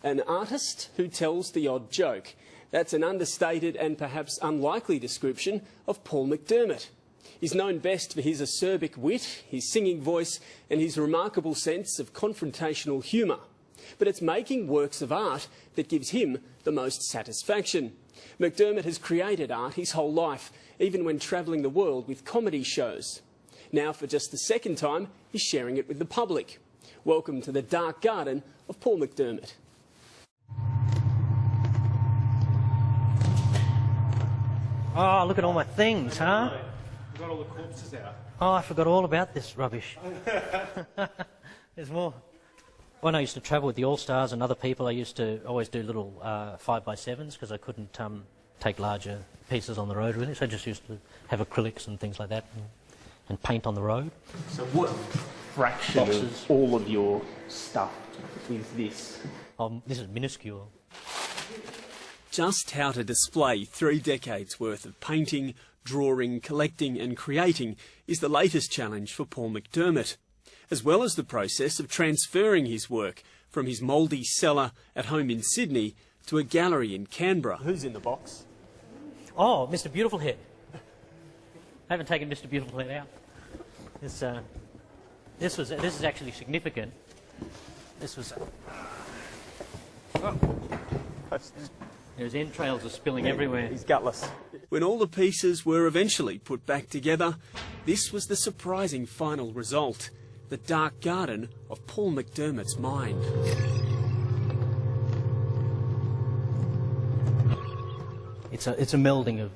An artist who tells the odd joke. That's an understated and perhaps unlikely description of Paul McDermott. He's known best for his acerbic wit, his singing voice and his remarkable sense of confrontational humour. But it's making works of art that gives him the most satisfaction. McDermott has created art his whole life, even when travelling the world with comedy shows. Now, for just the second time, he's sharing it with the public. Welcome to the dark garden of Paul McDermott. Oh, look at all my things, huh? We've got all the corpses out. Oh, I forgot all about this rubbish. There's more. When I used to travel with the All-Stars and other people, I used to always do little 5x7s because I couldn't take larger pieces on the road, really. So I just used to have acrylics and things like that and paint on the road. So what fraction of all of your stuff is this? This is minuscule. Just how to display 3 decades worth of painting, drawing, collecting and creating is the latest challenge for Paul McDermott, as well as the process of transferring his work from his mouldy cellar at home in Sydney to a gallery in Canberra. Who's in the box? Oh, Mr. Beautiful Head. I haven't taken Mr. Beautiful Head out. This is actually significant. This was... His entrails are spilling everywhere. He's gutless. When all the pieces were eventually put back together, this was the surprising final result. The dark garden of Paul McDermott's mind. It's a melding of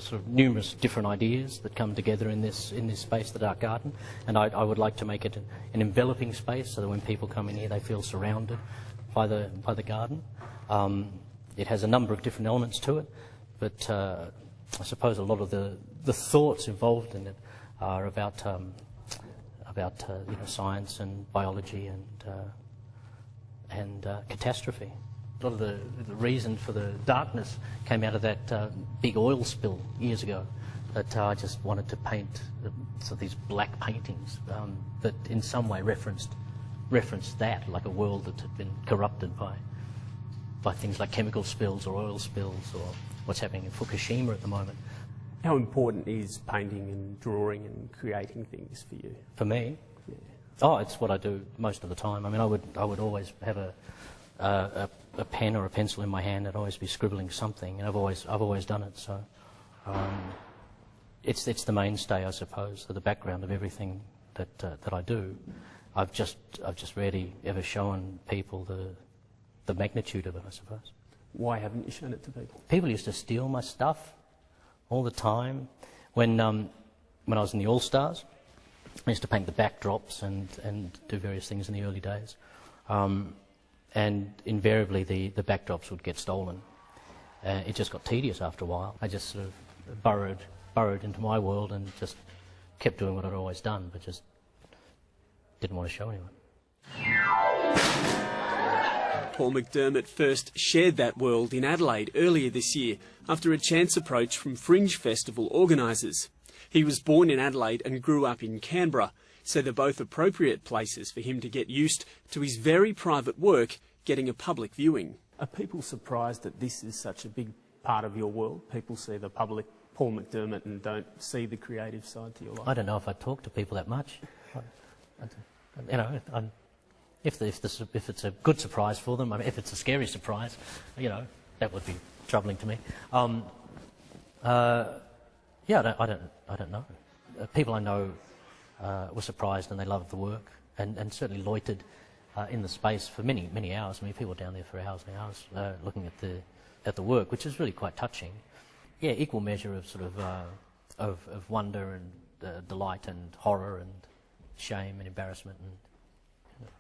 sort of numerous different ideas that come together in this space, the dark garden, and I would like to make it an enveloping space so that when people come in here they feel surrounded by the garden. It has a number of different elements to it, but I suppose a lot of the thoughts involved in it are about science and biology and catastrophe. A lot of the reason for the darkness came out of that big oil spill years ago. That I just wanted to paint these black paintings that in some way referenced that, like a world that had been corrupted by things like chemical spills or oil spills or what's happening in Fukushima at the moment. How important is painting and drawing and creating things for you? For me? Yeah. Oh, it's what I do most of the time. I mean, I would always have a pen or a pencil in my hand. I'd always be scribbling something, and I've always done it. So it's the mainstay, I suppose, the background of everything that I do. I've just rarely ever shown people the magnitude of it, I suppose. Why haven't you shown it to people? People used to steal my stuff all the time. When I was in the All-Stars, I used to paint the backdrops and do various things in the early days. And invariably the backdrops would get stolen. It just got tedious after a while. I just sort of burrowed into my world and just kept doing what I'd always done, but just didn't want to show anyone. Paul McDermott first shared that world in Adelaide earlier this year after a chance approach from Fringe Festival organisers. He was born in Adelaide and grew up in Canberra, so they're both appropriate places for him to get used to his very private work getting a public viewing. Are people surprised that this is such a big part of your world? People see the public Paul McDermott and don't see the creative side to your life? I don't know if I talk to people that much. If it's a good surprise for them, I mean, if it's a scary surprise, that would be troubling to me. Yeah, I don't know. People I know were surprised and they loved the work and certainly loitered in the space for many hours. I mean, people were down there for hours and hours looking at the work, which is really quite touching. Yeah, equal measure of sort of wonder and delight and horror and shame and embarrassment and.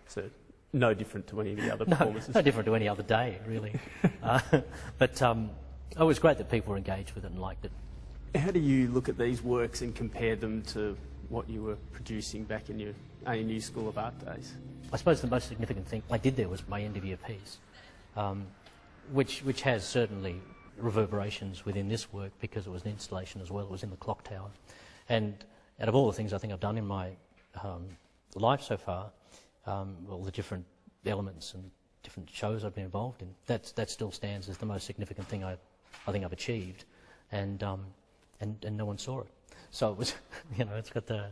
So no different to any of the other performances? No different to any other day, really. But it was great that people were engaged with it and liked it. How do you look at these works and compare them to what you were producing back in your ANU School of Art days? I suppose the most significant thing I did there was my end-of-year piece, which has certainly reverberations within this work because it was an installation as well. It was in the clock tower. And out of all the things I think I've done in my life so far, all the different elements and different shows I've been involved in. That still stands as the most significant thing I think I've achieved, and no one saw it. So it was, it's got the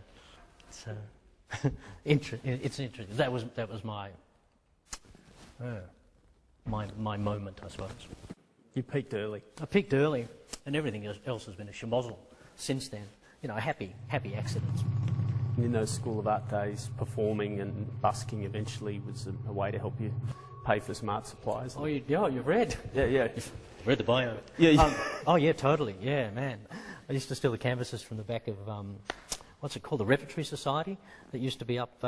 it's interesting. That was my my moment, I suppose. You peaked early. I peaked early, and everything else has been a schmozzle since then. Happy accidents. In those School of Art days, performing and busking eventually was a way to help you pay for some art supplies. Oh, you've read? Yeah. You've read the bio? Yeah. Oh, yeah, totally. Yeah, man. I used to steal the canvases from the back of, what's it called, the Repertory Society that used to be up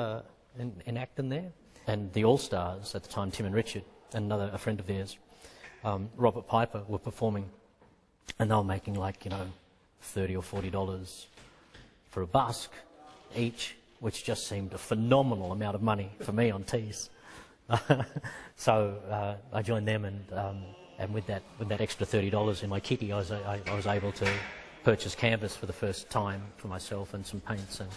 in Acton there. And the All-Stars at the time, Tim and Richard, and a friend of theirs, Robert Piper, were performing, and they were making like, $30 or $40 for a busk each, which just seemed a phenomenal amount of money for me on tees. So I joined them, and with that extra $30 in my kitty, I was able to purchase canvas for the first time for myself and some paints. And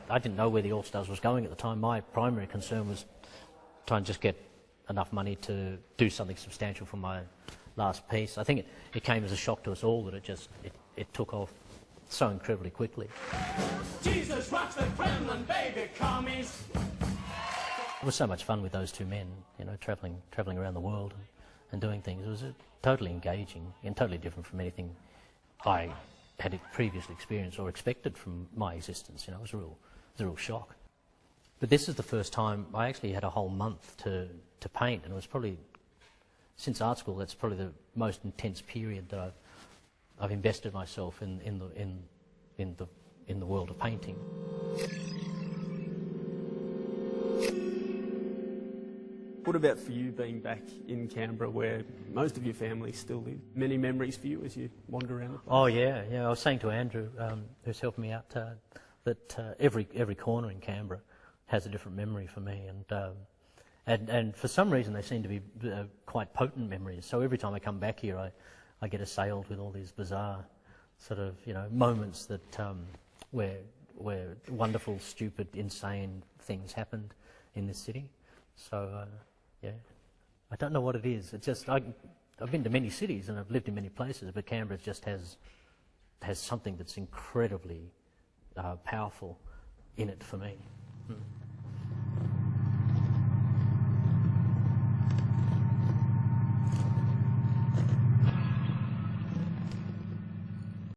I didn't know where the All-Stars was going at the time. My primary concern was trying to just get enough money to do something substantial for my last piece. I think it came as a shock to us all that it took off so incredibly quickly. Jesus rocks the Kremlin, baby commies. It was so much fun with those two men, travelling around the world and doing things. It was totally engaging and totally different from anything I had previously experienced or expected from my existence. It was a real shock. But this is the first time I actually had a whole month to paint, and it was probably, since art school, that's probably the most intense period that I've invested myself in the world of painting. What about for you being back in Canberra where most of your family still live? Many memories for you as you wander around the place? Oh, yeah. I was saying to Andrew, who's helping me out, that every corner in Canberra has a different memory for me. And for some reason they seem to be quite potent memories. So every time I come back here, I get assailed with all these bizarre sort of, moments that where wonderful, stupid, insane things happened in this city. So, yeah, I don't know what it is. It's just, I've been to many cities and I've lived in many places, but Canberra just has something that's incredibly powerful in it for me.